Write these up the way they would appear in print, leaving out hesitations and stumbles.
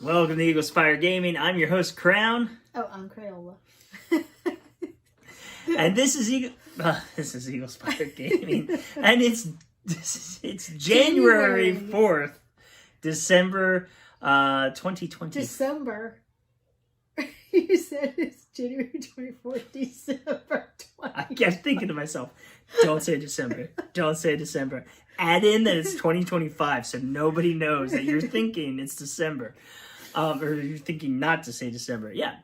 Welcome to Eagle Spire Gaming. I'm your host, Crown. Oh, I'm Crayola. And this is Eagle Spire Gaming. And it's January 4th, December 2020. December. You said it's January 24th, December 20. I kept thinking to myself, don't say December. Don't say December. Add in that it's 2025 so nobody knows that you're thinking it's December. Or you're thinking not to say December. Yeah.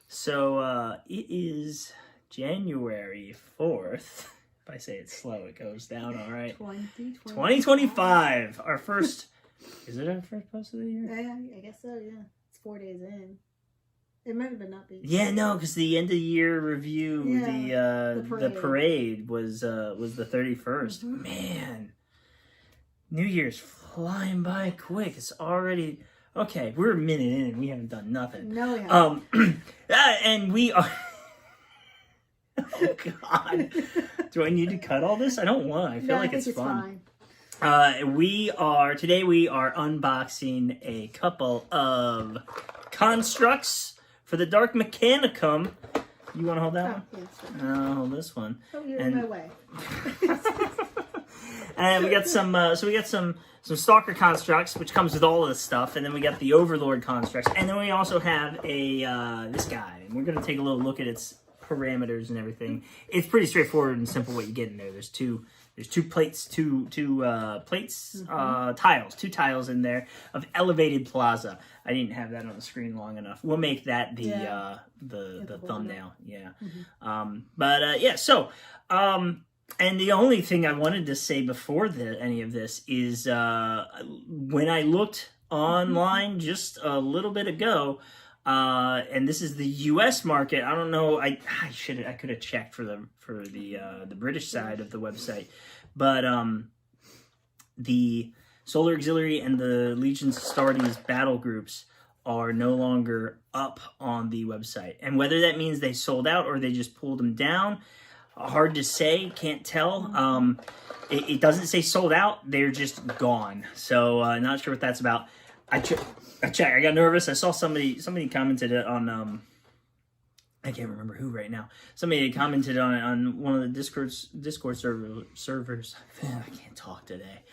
So it is January 4th. If I say it slow, it goes down, all right. 2025. Our first... Is it our first post of the year? Yeah, I guess so, yeah. It's 4 days in. It might have been not be. Yeah, no, because the end of year review, the parade was the 31st. Mm-hmm. Man, New Year's flying by quick. It's already okay. We're a minute in and we haven't done nothing. No, we haven't. And we are. Oh God, do I need to cut all this? I don't want. I feel like it's fun. We are unboxing a couple of constructs for the Dark Mechanicum. You want to hold that one? Yes. I'll hold this one. Oh, you're in my way. And we got some. So we got some Stalker constructs, which comes with all of this stuff, and then we got the Overlord constructs, and then we also have a this guy, and we're gonna take a little look at its parameters and everything. It's pretty straightforward and simple what you get in there. There's two plates, two tiles in there of elevated plaza. I didn't have that on the screen long enough. We'll make that the thumbnail. Yeah. Mm-hmm. And the only thing I wanted to say before any of this is when I looked online just a little bit ago, and this is the U.S. market. I don't know. I could have checked for the British side of the website, but the Solar Auxiliary and the Legions Astartes battle groups are no longer up on the website, and whether that means they sold out or they just pulled them down, hard to say. Can't tell. It doesn't say sold out. They're just gone. So not sure what that's about. I checked. I got nervous. I saw somebody commented on I can't remember who right now. Somebody commented on one of the Discord servers. I can't talk today.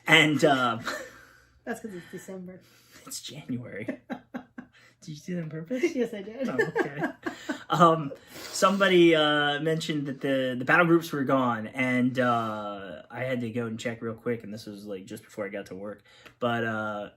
And that's because it's December. It's January. Did you do that on purpose? Yes, I did. Oh, okay. Somebody mentioned that the battle groups were gone, and I had to go and check real quick, and this was like just before I got to work. But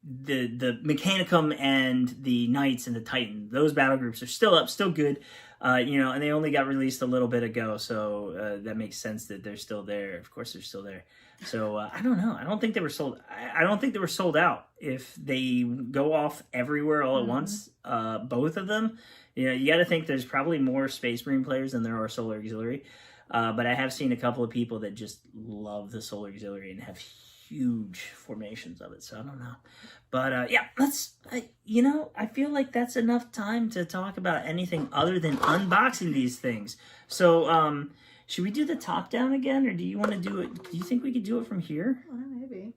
the Mechanicum and the Knights and the Titan, those battle groups are still up, still good, and they only got released a little bit ago, so that makes sense that they're still there. Of course, they're still there. So I don't know. I don't think they were sold. I don't think they were sold out. If they go off everywhere all at once, both of them, you got to think there's probably more Space Marine players than there are Solar Auxiliary. But I have seen a couple of people that just love the Solar Auxiliary and have huge formations of it, so I don't know. But I feel like that's enough time to talk about anything other than unboxing these things. So should we do the top down again, or do you want to do it? Do you think we could do it from here? Maybe.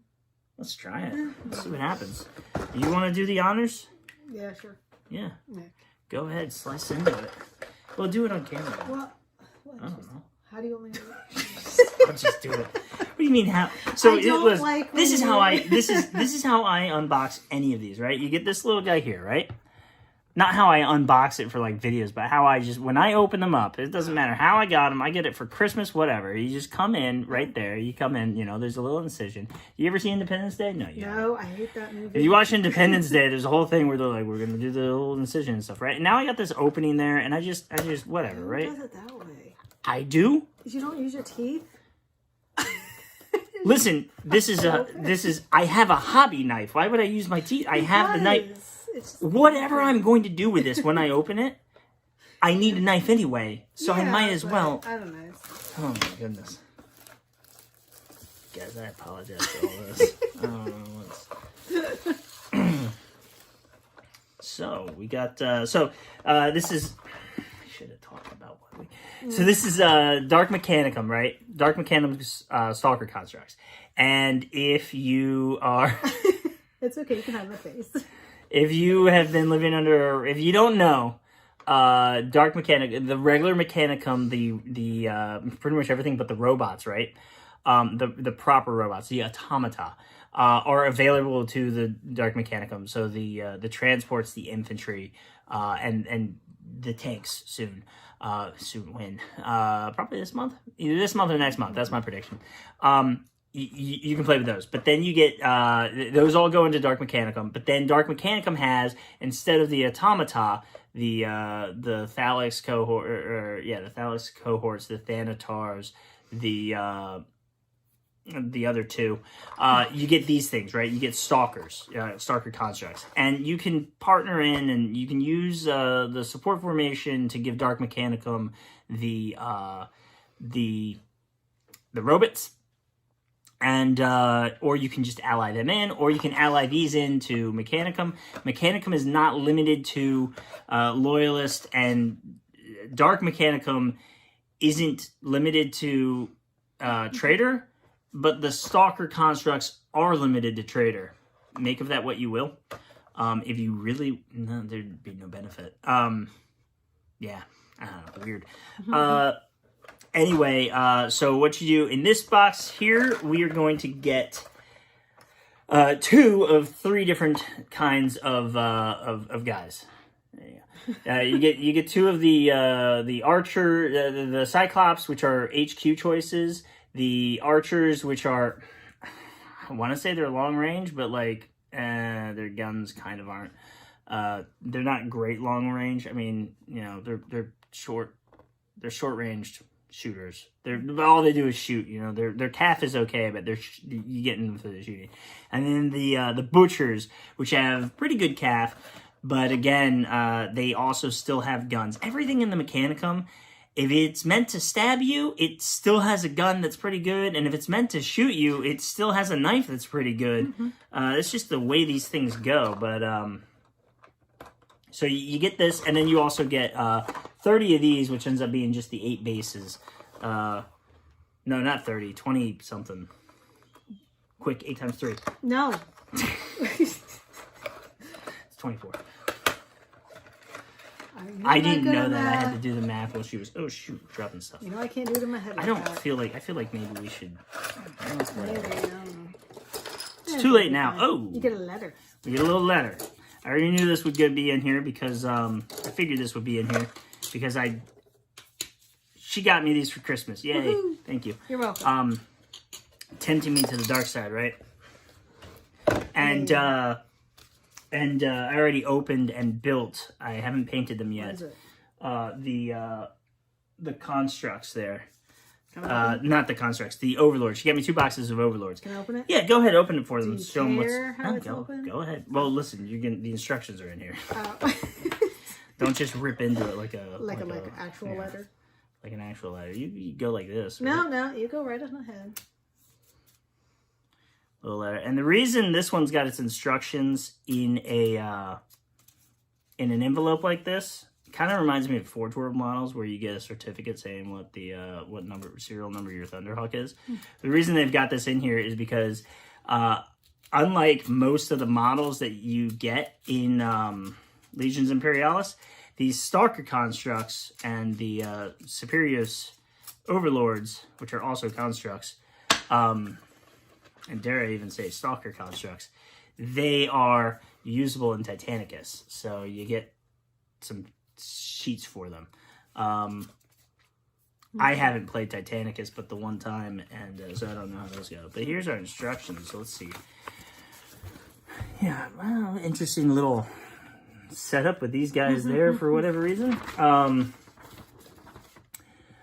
Let's try it. Let's see what happens. Do you want to do the honors? Yeah, sure. Yeah. Go ahead, slice into it. We'll do it on camera. What? I don't know. How do you want me to do it? I'll just do it. What do you mean how? So this is how I unbox any of these, right? You get this little guy here, right? Not how I unbox it for like videos, but how I just, when I open them up, it doesn't matter how I got them. I get it for Christmas, whatever. You just come in right there. You come in, there's a little incision. You ever see Independence Day? No, you haven't. No, I hate that movie. If you watch Independence Day, there's a whole thing where they're like, we're going to do the little incision and stuff, right? And now I got this opening there, and I just whatever, right? Who does it that way? I do. You don't use your teeth? Listen, I have a hobby knife. Why would I use my teeth? I have the knife. Whatever I'm going to do with this when I open it, I need a knife anyway, so I might as well. I don't know. Oh my goodness. Guys, I apologize for all this. I don't know So, we got, this is, I should have talked about what we, so this is Dark Mechanicum, right? Dark Mechanicum Stalker constructs. And if you are... It's okay. You can hide my face. If you have been living under, if you don't know, Dark Mechanic, the regular Mechanicum, the pretty much everything but the robots, right? The proper robots, the automata, are available to the Dark Mechanicum. So the transports, the infantry, and the tanks soon. Soon when probably this month, either this month or next month. That's my prediction. You can play with those, but then you get those all go into Dark Mechanicum. But then Dark Mechanicum has, instead of the automata, the Thalix cohort, the Thalix cohorts, the Thanatars, the other two. You get these things, right? You get stalkers, stalker constructs, and you can partner in, and you can use the support formation to give Dark Mechanicum the robots. And or you can just ally them in, or you can ally these into Mechanicum. Mechanicum is not limited to Loyalist, and Dark Mechanicum isn't limited to Traitor, but the Stalker constructs are limited to Traitor. Make of that what you will. If you really... No, there'd be no benefit. Yeah, I don't know, weird. Anyway, so what you do in this box here, we are going to get 2 of 3 different kinds of guys. There you go. You get 2 of the Archer, the Cyclops, which are HQ choices. The Archers, which are, I want to say they're long range, but like their guns kind of aren't. They're not great long range. I mean, you know, they're short. They're short ranged shooters. All they do is shoot. You know, their calf is okay, but you get them for the shooting. And then the Butchers, which have pretty good calf, but again, they also still have guns. Everything in the Mechanicum, if it's meant to stab you, it still has a gun that's pretty good, and if it's meant to shoot you, it still has a knife that's pretty good. It's just the way these things go. But so you get this, and then you also get 30 of these, which ends up being just the 8 bases. No, not 30, 20 something. Quick, 8 times 3. No. It's 24. I didn't know that. I had to do the math while she was, oh shoot, dropping stuff. You know I can't do it in my head. I feel like maybe we should. Maybe, It's too late now. Oh, you get a letter. We get a little letter. I already knew this would be in here because I figured this would be in here because she got me these for Christmas. Yay! Woohoo. Thank you. You're welcome. Tempting me to the dark side, right? And I already opened and built. I haven't painted them yet. What is it? The constructs there. Not the constructs, the Overlords. She got me 2 boxes of Overlords. Can I open it? Yeah, go ahead, open it for them. Do you Show them care how it's go, open? Go ahead. Well, listen, the instructions are in here. Oh. Don't just rip into it like a actual letter. Like an actual letter. You go like this. No, right? no, you go right ahead. Little letter. And the reason this one's got its instructions in an envelope like this kind of reminds me of Forge World models where you get a certificate saying what the serial number your Thunderhawk is. The reason they've got this in here is because unlike most of the models that you get in Legions Imperialis, these Stalker constructs and the Serperos Overlords, which are also constructs, and dare I even say Stalker constructs, they are usable in Titanicus. So you get some sheets for them. I haven't played Titanicus but the one time, and so I don't know how those go. But here's our instructions, so let's see. Yeah, well, interesting little setup with these guys there for whatever reason.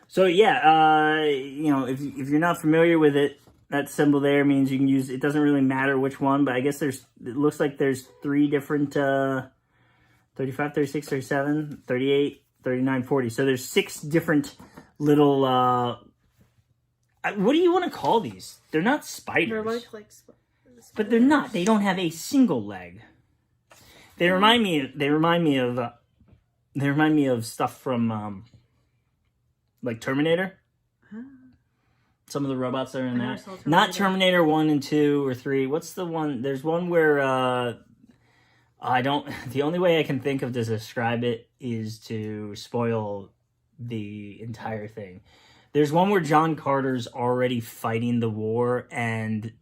So yeah, you know, if you're not familiar with it, that symbol there means you can use, it doesn't really matter which one, but I guess it looks like there's 3 different, 35, 36, 37, 38, 39, 40. So there's 6 different little, what do you want to call these? They're not spiders. They're like but they're not. They don't have a single leg. They remind me of stuff from, like Terminator. Some of the robots that are in never that. saw Terminator. Not Terminator 1 and 2 or 3. What's the one? There's one where I don't. The only way I can think of to describe it is to spoil the entire thing. There's one where John Carter's already fighting the war, and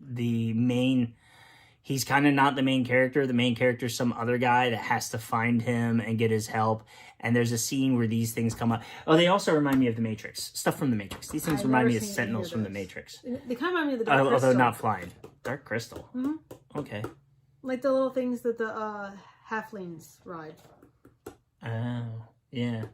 he's kind of not the main character. The main character's some other guy that has to find him and get his help. And there's a scene where these things come up. Oh, they also remind me of The Matrix. Stuff from The Matrix. These things remind me of Sentinels from The Matrix. They kind of remind me of the Dark Crystal. Although not flying. Dark Crystal? Mm-hmm. Okay. Like the little things that the halflings ride. Oh, yeah.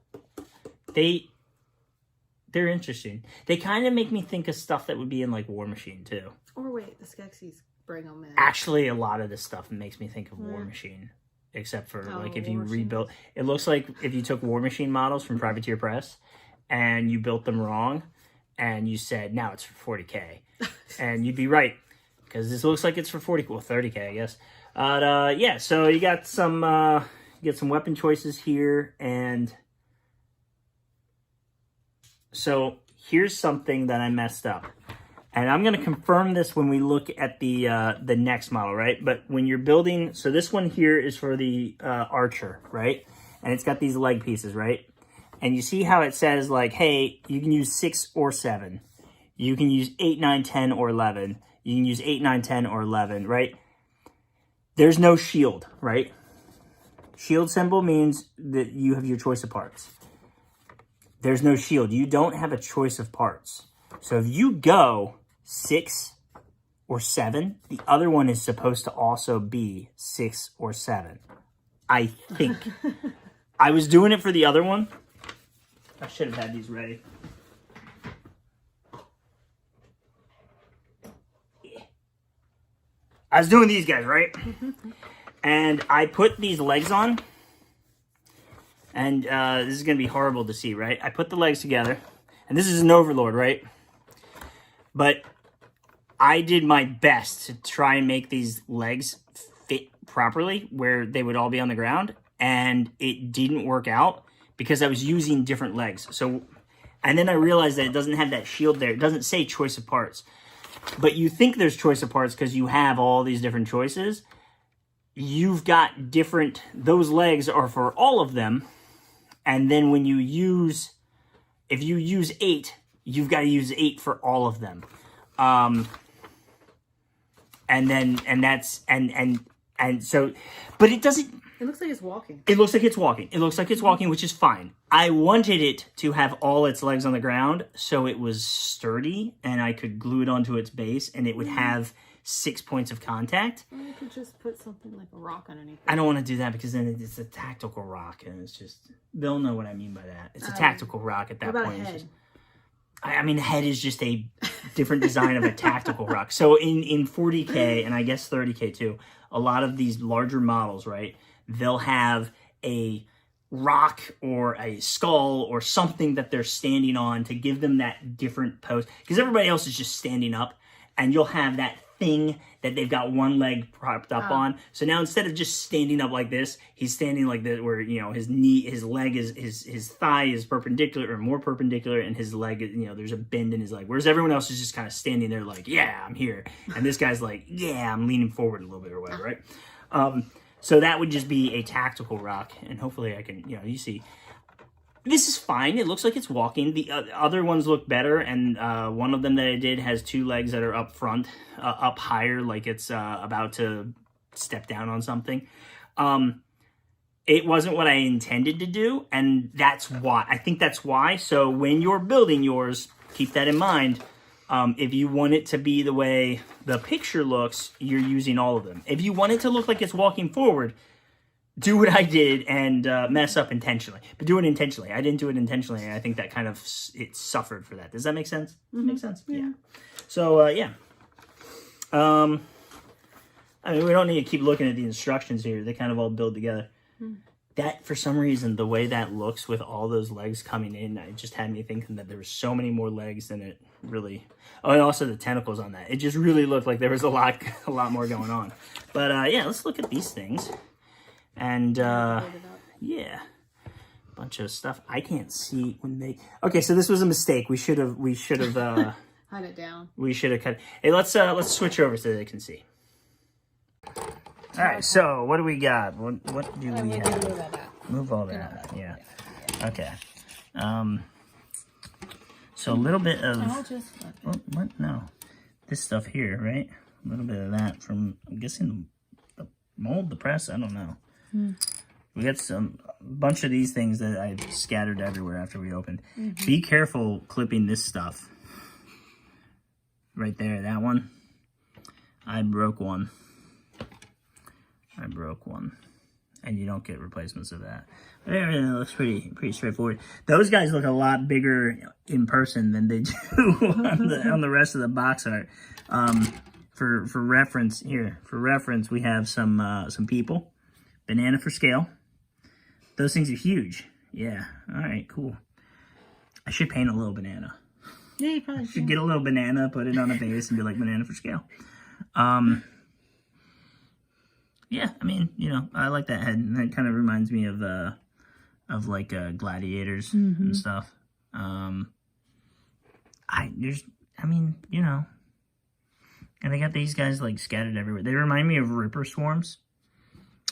They're interesting. They kind of make me think of stuff that would be in, like, War Machine, too. Or wait, the Skeksis bring them in. Actually, a lot of this stuff makes me think of War Machine. Except for, like, if you rebuilt... It looks like if you took War Machine models from Privateer Press and you built them wrong and you said, now it's for 40K. And you'd be right. Because this looks like it's for 40... Well, 30K, I guess. Yeah, so you got some weapon choices here. And so here's something that I messed up. And I'm going to confirm this when we look at the next model, right? But when you're building, so this one here is for the archer, right? And it's got these leg pieces, right? And you see how it says, like, hey, you can use 6 or 7. You can use 8, 9, 10, or 11. You can use 8, 9, 10, or 11, right? There's no shield, right? Shield symbol means that you have your choice of parts. There's no shield. You don't have a choice of parts. So if you go 6 or 7, the other one is supposed to also be 6 or 7. I think. I was doing it for the other one. I should have had these ready. Yeah. I was doing these guys, right? And I put these legs on. And this is going to be horrible to see, right? I put the legs together. And this is an Overlord, right? But I did my best to try and make these legs fit properly where they would all be on the ground. And it didn't work out because I was using different legs. So, and then I realized that it doesn't have that shield there. It doesn't say choice of parts. But you think there's choice of parts because you have all these different choices. You've got different, those legs are for all of them. And then when you use, if you use 8, you've got to use 8 for all of them. So, but it doesn't. It looks like it's walking. It looks like it's walking. It looks like it's walking, which is fine. I wanted it to have all its legs on the ground so it was sturdy and I could glue it onto its base and it would have 6 points of contact. Or you could just put something like a rock underneath it. I don't want to do that because then it's a tactical rock and it's just, they'll know what I mean by that. It's a tactical rock at that what about point. A head? It's just, I mean, the head is just a different design of a tactical rock. So in 40K, and I guess 30K too, a lot of these larger models, right, they'll have a rock or a skull or something that they're standing on to give them that different pose. Because everybody else is just standing up, and you'll have that thing that they've got one leg propped up on. So now instead of just standing up like this, he's standing like this, where, you know, his leg is, his thigh is perpendicular or more perpendicular, and his leg, you know, there's a bend in his leg. Whereas everyone else is just kind of standing there like, yeah, I'm here. And this guy's like, yeah, I'm leaning forward a little bit or whatever, right? So that would just be a tactical rock. And hopefully I can, you know, you see, this is fine. It looks like it's walking. The other ones look better, and one of them that I did has 2 legs that are up front, up higher, like it's about to step down on something. It wasn't what I intended to do, and that's why. I think that's why. So when you're building yours, keep that in mind. If you want it to be the way the picture looks, you're using all of them. If you want it to look like it's walking forward, do what I did and mess up intentionally. But do it intentionally. I didn't do it intentionally, and I think that kind of, it suffered for that. Does that make sense? Mm-hmm. Make sense? Yeah. So, yeah. I mean, we don't need to keep looking at the instructions here. They kind of all build together. Mm. That, for some reason, the way that looks with all those legs coming in, it just had me thinking that there were so many more legs than it really... Oh, and also the tentacles on that. It just really looked like there was a lot more going on. But, yeah, let's look at these things. And, yeah, bunch of stuff. I can't see when they, okay, so this was a mistake. We should have, I cut it down. We should have cut. Hey, let's switch over so they can see. All right, so what do we got? What do we have? Move all that. Yeah. Okay. So a little bit of what? No, this stuff here, right? A little bit of that from, I'm guessing, the mold, the press. I don't know. We got a bunch of these things that I scattered everywhere after we opened. Be careful clipping this stuff. Right there, that one. I broke one. And you don't get replacements of that. But everything looks pretty straightforward. Those guys look a lot bigger in person than they do on the rest of the box art. For reference here, we have some people. Banana for scale. Those things are huge. Yeah. All right. Cool. I should paint a little banana. Yeah, you probably should get a little banana, put it on a base, and be like banana for scale. Yeah. I mean, you know, I like that head. That kind of reminds me of like gladiators and stuff. I mean, you know, and they got these guys like scattered everywhere. They remind me of Ripper Swarms.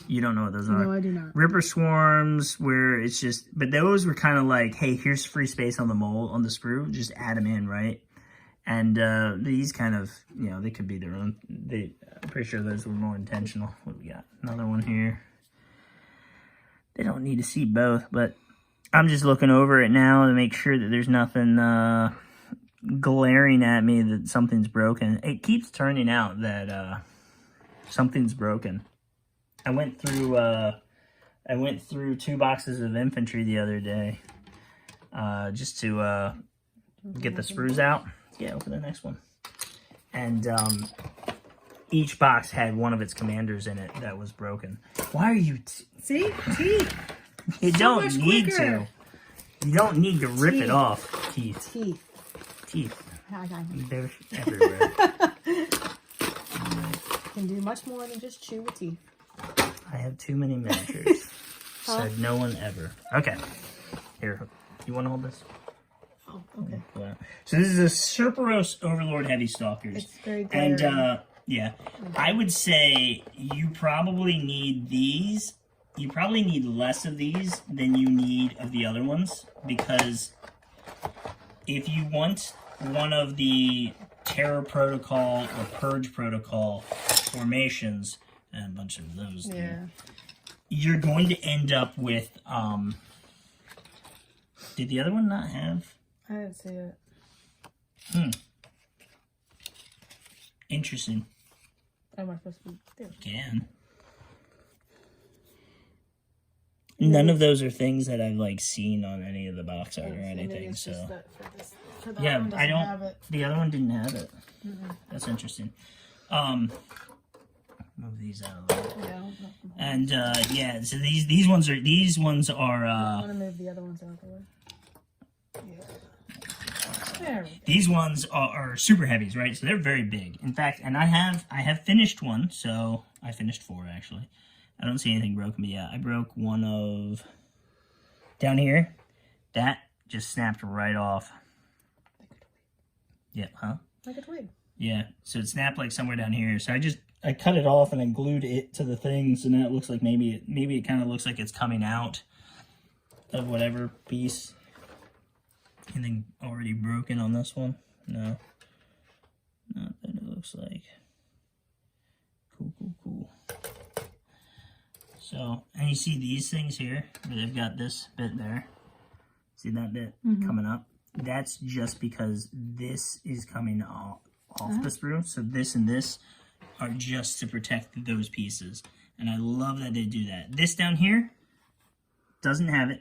You don't know what those are. No, I do not. Ripper Swarms, where it's just, but those were kind of like, hey, here's free space on the mold, on the sprue, just add them in, right? And these kind of, you know, they could be their own. I'm pretty sure those were more intentional. What do we got? Another one here. They don't need to see both, but I'm just looking over it now to make sure that there's nothing glaring at me that something's broken. It keeps turning out that something's broken. I went through 2 boxes of infantry the other day, just to get the sprues out. Yeah, open the next one. And each box had one of its commanders in it that was broken. Why are you? See, teeth. You don't need to. You don't need to rip it off. Teeth. They're everywhere. Can do much more than just chew with teeth. I have too many miniatures. Said no one ever. Okay. Here. You want to hold this? Oh, okay. Wow. So this is a Serperos Overlord Heavy Stalkers. It's very glaring. And, yeah. I would say you probably need these. You probably need less of these than you need of the other ones. Because if you want one of the Terror Protocol or Purge Protocol formations, and a bunch of those there, you're going to end up with, did the other one not have? I didn't see it. Interesting. Am I supposed to be there? Can. None of those are things that I've like seen on any of the box art or anything. So yeah, I don't. Have it. The other one didn't have it. That's interesting. Move these out a little. Yeah. And yeah, so these ones are I want to move the other ones out of the way. Yeah. There we go. These ones are super heavies, right? So they're very big. In fact, and I have finished one, so I finished 4 actually. I don't see anything broken, but yeah, I broke one of down here. That just snapped right off. Yeah, huh? Like a twig. Yeah, so it snapped like somewhere down here. So I cut it off and then glued it to the thing, so now it looks like maybe it kind of looks like it's coming out of whatever piece. Anything already broken on this one? No. Not that it looks like. Cool. So, and you see these things here, where they've got this bit there. See that bit coming up? That's just because this is coming off the sprue. So this and this are just to protect those pieces. And I love that they do that. This down here doesn't have it.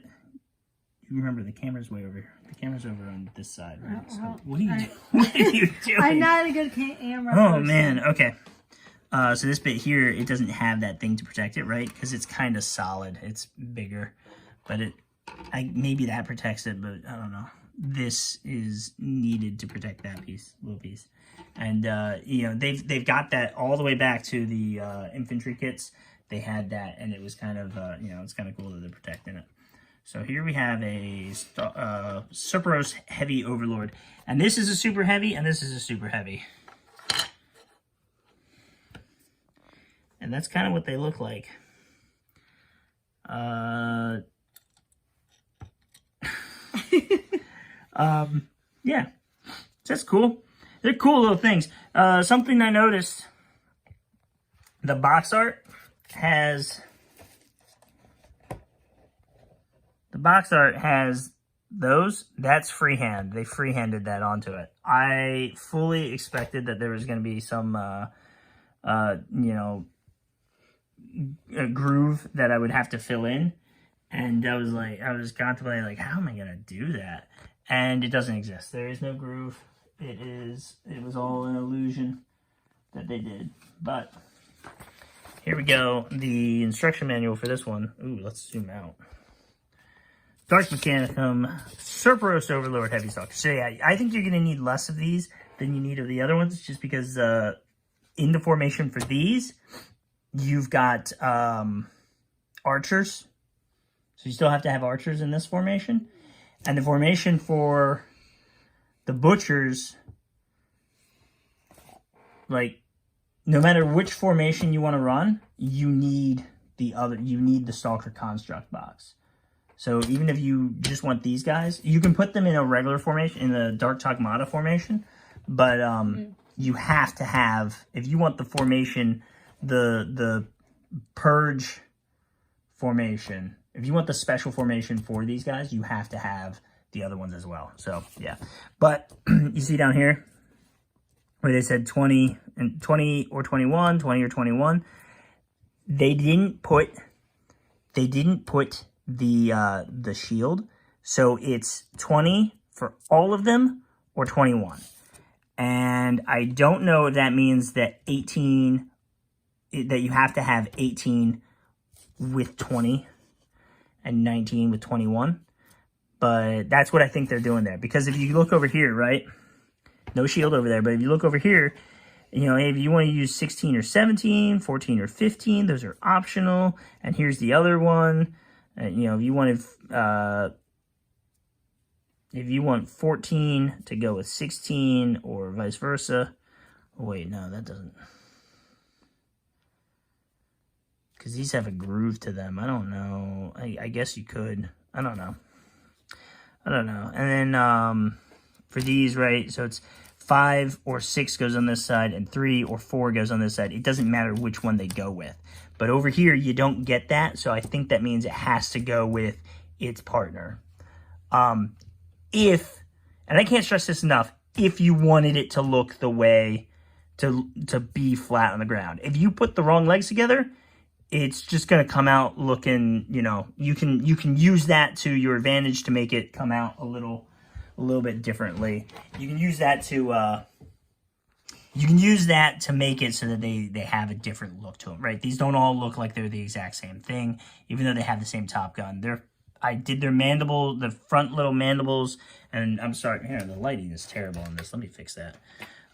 You remember the camera's way over here. The camera's over on this side, right? So what are you doing? What are you doing? I'm not a good camera person. Man, okay. So this bit here, it doesn't have that thing to protect it, right? Because it's kind of solid. It's bigger. But maybe that protects it, but I don't know. This is needed to protect that little piece. And, you know, they've got that all the way back to the infantry kits. They had that, and it was kind of, you know, it's kind of cool that they're protecting it. So here we have a Serperos Heavy Overlord. And this is a super heavy, and this is a super heavy. And that's kind of what they look like. Yeah, that's cool. They're cool little things. Something I noticed, the box art has those. That's freehand. They freehanded that onto it. I fully expected that there was going to be some, you know, a groove that I would have to fill in. And I was contemplating, like, how am I going to do that? And it doesn't exist. There is no groove. It was all an illusion that they did. But here we go. The instruction manual for this one. Ooh, let's zoom out. Dark Mechanicum Serperos Overlord Heavy Stalker. So yeah, I think you're going to need less of these than you need of the other ones, just because in the formation for these, you've got archers. So you still have to have archers in this formation. And the formation for the butchers, like, no matter which formation you want to run, you need the Stalker Construct box. So even if you just want these guys, you can put them in a regular formation, in the Dark Tagmata formation, but you have to have, if you want the formation, the Purge formation, if you want the special formation for these guys, you have to have the other ones as well. So, yeah. But you see down here where they said 20 or 21, 20 or 21, they didn't put the shield. So it's 20 for all of them or 21. And I don't know if that means that 18, that you have to have 18 with 20 and 19 with 21. But that's what I think they're doing there. Because if you look over here, right? No shield over there. But if you look over here, you know, if you want to use 16 or 17, 14 or 15, those are optional. And here's the other one. You know, if you want 14 to go with 16 or vice versa. Oh, wait, no, that doesn't. Because these have a groove to them. I don't know. I guess you could. I don't know. And then for these, right, so it's 5 or 6 goes on this side and 3 or 4 goes on this side. It doesn't matter which one they go with. But over here, you don't get that, so I think that means it has to go with its partner. And I can't stress this enough, if you wanted it to look the way, to be flat on the ground. If you put the wrong legs together, it's just going to come out looking, you know, you can use that to your advantage to make it come out a little bit differently. You can use that to make it so that they have a different look to them, right? These don't all look like they're the exact same thing, even though they have the same top gun. I did their mandible, the front little mandibles, and I'm sorry, here, the lighting is terrible on this. Let me fix that.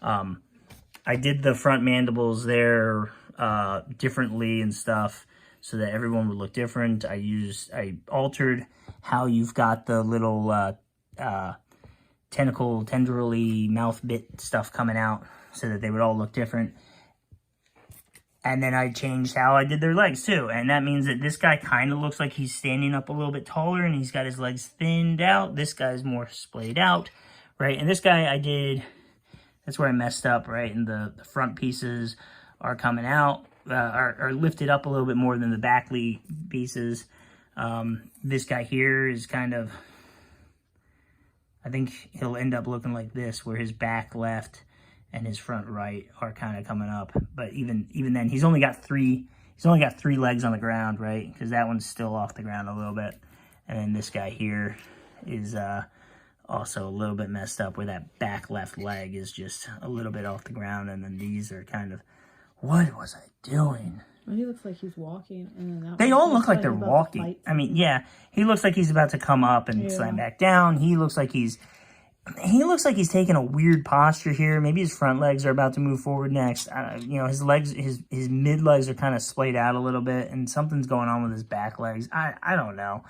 I did the front mandibles there differently and stuff so that everyone would look different. I altered how you've got the little tendrily mouth bit stuff coming out so that they would all look different. And then I changed how I did their legs too. And that means that this guy kind of looks like he's standing up a little bit taller and he's got his legs thinned out. This guy's more splayed out, right? And this guy that's where I messed up, right? And the front pieces are coming out, are lifted up a little bit more than the back pieces. This guy here is kind of, I think he'll end up looking like this, where his back left and his front right are kind of coming up. But even then, he's only got three legs on the ground, right? Because that one's still off the ground a little bit. And then this guy here is also a little bit messed up, where that back left leg is just a little bit off the ground. And then these are kind of, what was I doing? Well, he looks like he's walking, and then they all look like they're walking. I mean, yeah, he looks like he's about to come up and slam back down. He looks like he's taking a weird posture here. Maybe his front legs are about to move forward next. You know, his legs, his mid legs are kind of splayed out a little bit, and something's going on with his back legs. I don't know.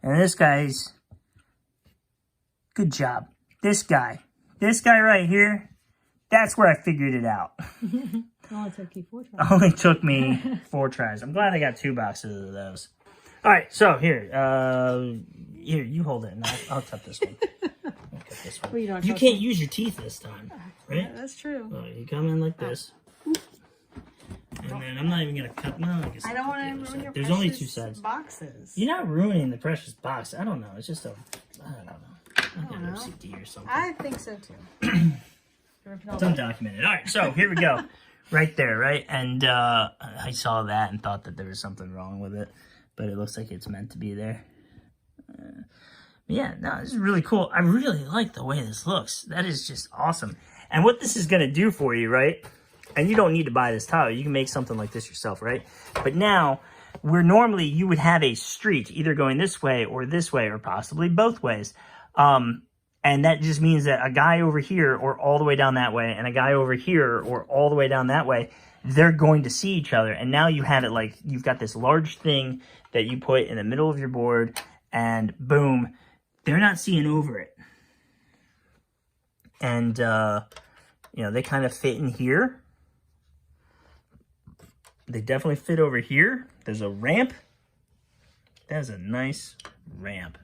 And this guy's, good job. This guy right here, that's where I figured it out. Only took you 4 tries. Only took me 4 tries. I'm glad I got 2 boxes of those. All right, so here, here, you hold it, and I'll cut this one. I'll cut this one. Well, you can't use your teeth this time, right? Yeah, that's true. Oh, you come in like this. And then I'm not even going to cut. No, I don't want to ruin your There's only 2 sides. boxes. You're not ruining the precious box. I don't know. It's just a, I don't know. I got an OCD or something. I think so too. It's undocumented. All right, so here we go. Right there, right? And I saw that and thought that there was something wrong with it. But it looks like it's meant to be there. Yeah, no, this is really cool. I really like the way this looks. That is just awesome. And what this is going to do for you, right? And you don't need to buy this tile. You can make something like this yourself, right? But now, where normally you would have a street either going this way, or possibly both ways. And that just means that a guy over here or all the way down that way and a guy over here or all the way down that way, they're going to see each other. And now you have it like you've got this large thing that you put in the middle of your board and boom, they're not seeing over it. And, you know, they kind of fit in here. They definitely fit over here. There's a ramp. That's a nice ramp.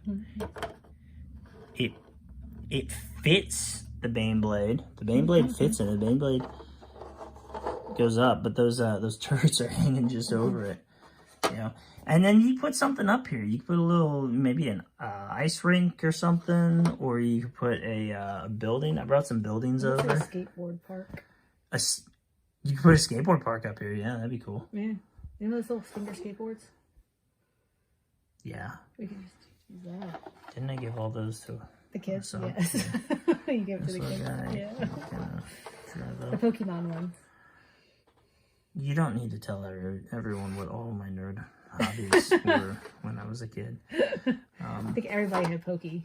It fits the Bane Blade. The Bane Blade fits in it. The Bane Blade goes up, but those turrets are hanging just over it. You know, and then you put something up here. You could put a little, maybe an ice rink or something, or you could put a building. I brought some buildings over. A skateboard park. You could put a skateboard park up here. Yeah, that'd be cool. Yeah, you know those little finger skateboards. Yeah. We can just use that. Didn't I give all those to the kids? myself? Yes. Yeah. You give it to the kids. Yeah. The Pokemon ones. You don't need to tell everyone what all my nerd hobbies were when I was a kid. I think everybody had Pokemon.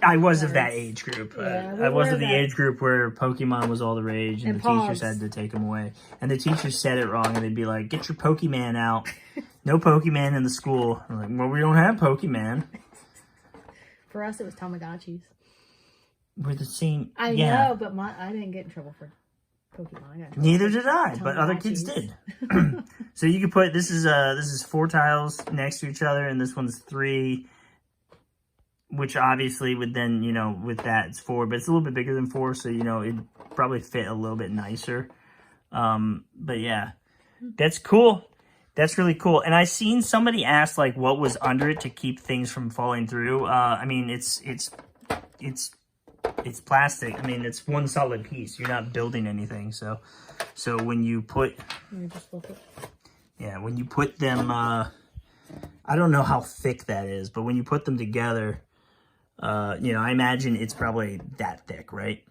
I was of that age group. Yeah, I was of the age group where Pokemon was all the rage and the teachers had to take them away. And the teachers said it wrong and they'd be like, get your Pokemon out. No Pokemon in the school. I'm like, well, we don't have Pokemon. For us, it was Tamagotchis. We're the same. I know, but I didn't get in trouble for Pokemon. Neither did I, but other kids did. So you could put, this is 4 tiles next to each other, and this one's 3, which obviously would then, you know, with that it's 4, but it's a little bit bigger than 4, so, you know, it'd probably fit a little bit nicer. But yeah, that's cool. That's really cool. And I seen somebody ask, like, what was under it to keep things from falling through. I mean, it's plastic. I mean, it's one solid piece. You're not building anything. So when you put, yeah, when you put them, I don't know how thick that is, but when you put them together, you know, I imagine it's probably that thick, right?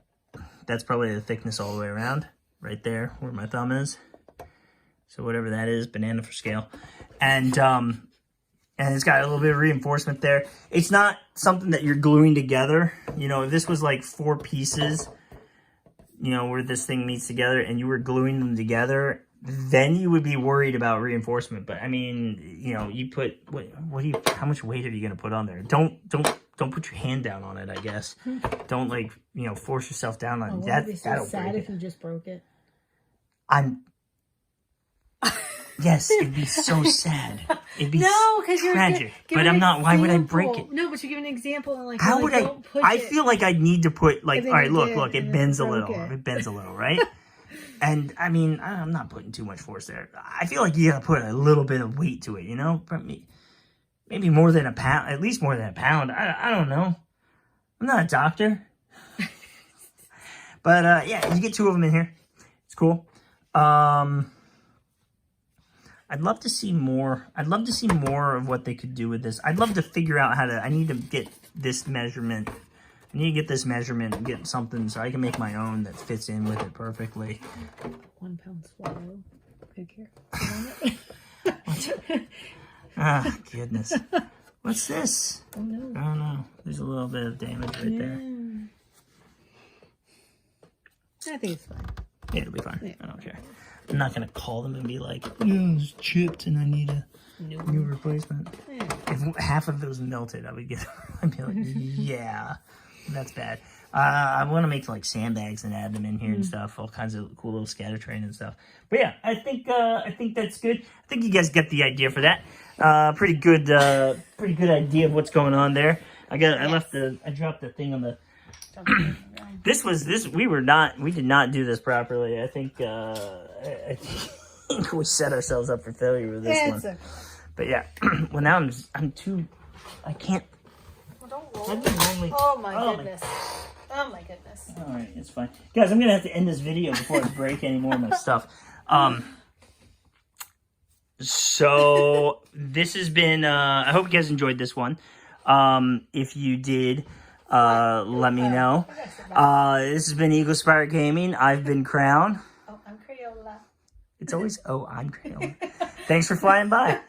That's probably the thickness all the way around, right there where my thumb is. So whatever that is, banana for scale. And it's got a little bit of reinforcement there. It's not something that you're gluing together. You know, if this was like 4 pieces, you know, where this thing meets together and you were gluing them together, then you would be worried about reinforcement. But I mean, you know, you put, how much weight are you going to put on there? Don't put your hand down on it, I guess. Don't, like, you know, force yourself down on it. That'll sad break if it. you just broke it. Yes, it'd be so sad. It'd be because you're tragic. But I'm not. Why would I break it? No, but you give an example and like. How would I? I feel like I need to put like. All right, look. It bends a little. It bends a little, right? And I mean, I'm not putting too much force there. I feel like you gotta put a little bit of weight to it. You know, maybe more than a pound. At least more than a pound. I don't know. I'm not a doctor. But yeah, you get 2 of them in here. It's cool. I'd love to see more. I'd love to see more of what they could do with this. I'd love to figure out how to, I need to get this measurement. I need to get this measurement and get something so I can make my own that fits in with it perfectly. 1 pound swallow. Good care. Ah, goodness. What's this? Oh, no. I don't know. There's a little bit of damage right there. I think it's fine. Yeah, it'll be fine. Yeah. I don't care. I'm not going to call them and be like, yeah, it's chipped and I need a new replacement. Yeah. If half of those melted, I would get. I'd be like, yeah, that's bad. I want to make like sandbags and add them in here and stuff. All kinds of cool little scatter terrain and stuff. But yeah, I think that's good. I think you guys get the idea for that. Pretty good idea of what's going on there. I dropped the thing on the. We did not do this properly. I think we set ourselves up for failure with this one. Okay. But yeah, well now I can't. Well, don't roll. Normally, Oh my goodness. Oh my goodness. All right, it's fine, guys. I'm gonna have to end this video before I break any more of my stuff. So this has been. I hope you guys enjoyed this one. If you did, let me know. This has been Eagle Spirit Gaming. I've been Crown. Oh, I'm Crayola. It's always I'm Crayola. Thanks for flying by.